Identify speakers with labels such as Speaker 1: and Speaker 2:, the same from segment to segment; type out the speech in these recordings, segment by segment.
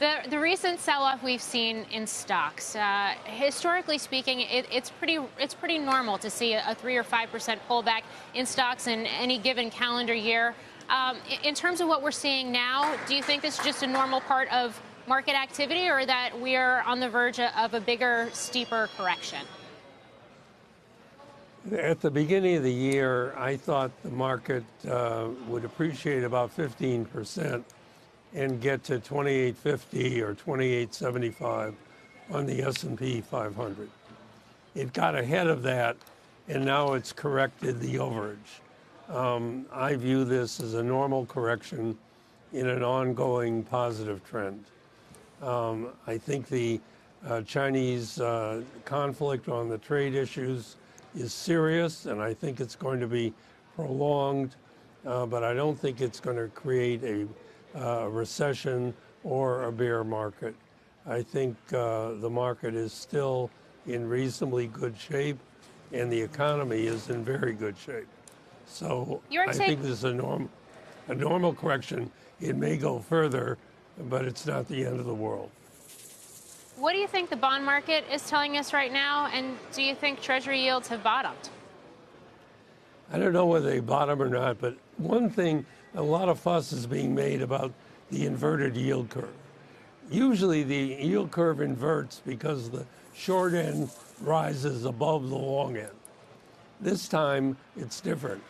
Speaker 1: The recent sell-off we've seen in stocks, historically speaking, it's pretty normal to see a 3 or 5% pullback in stocks in any given calendar year. In terms of what we're seeing now, do you think this is just a normal part of market activity, or that we are on the verge of a bigger, steeper correction?
Speaker 2: At the beginning of the year, I thought the market would appreciate about 15% and get to 2850 or 2875 on the S&P 500. It got ahead of that, and now it's corrected the overage. I view this as a normal correction in an ongoing positive trend. I think the Chinese conflict on the trade issues is serious, and I think it's going to be prolonged, but I don't think it's going to create a recession or a bear market. I think the market is still in reasonably good shape, and the economy is in very good shape. So I think this is a normal correction. It may go further, but it's not the end of the world.
Speaker 1: What do you think the bond market is telling us right now, and do you think Treasury yields have bottomed?
Speaker 2: I don't know whether they bottom or not, but one thing, a lot of fuss is being made about the inverted yield curve. Usually the yield curve inverts because the short end rises above the long end. This time it's different.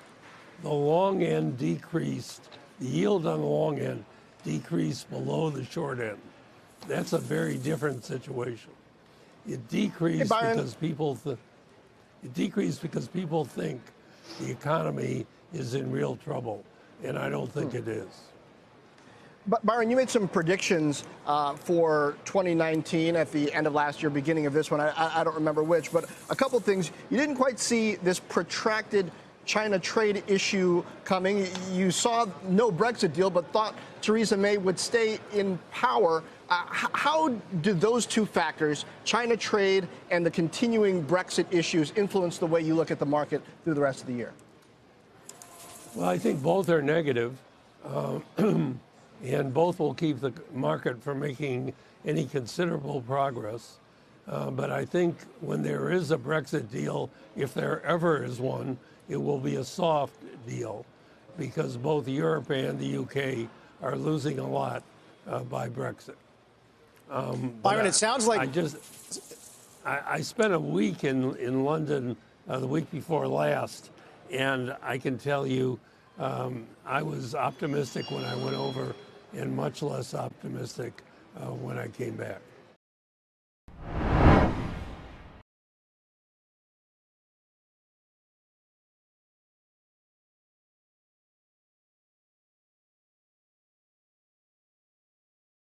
Speaker 2: The long end decreased, the yield on the long end decreased below the short end. That's a very different situation. It decreased because people think the economy is in real trouble, and I don't think it is.
Speaker 3: But Byron, you made some predictions for 2019 at the end of last year, beginning of this one. I don't remember which, but a couple things. You didn't quite see this protracted China trade issue coming. You saw no Brexit deal, but thought Theresa May would stay in power. How do those two factors, China trade and the continuing Brexit issues, influence the way you look at the market through the rest of the year?
Speaker 2: Well, I think both are negative, and both will keep the market from making any considerable progress. But I think when there is a Brexit deal, if there ever is one, it will be a soft deal, because both Europe and the UK are losing a lot by Brexit.
Speaker 3: Byron, it sounds like
Speaker 2: I spent a week in London the week before last, and I can tell you I was optimistic when I went over and much less optimistic when I came back.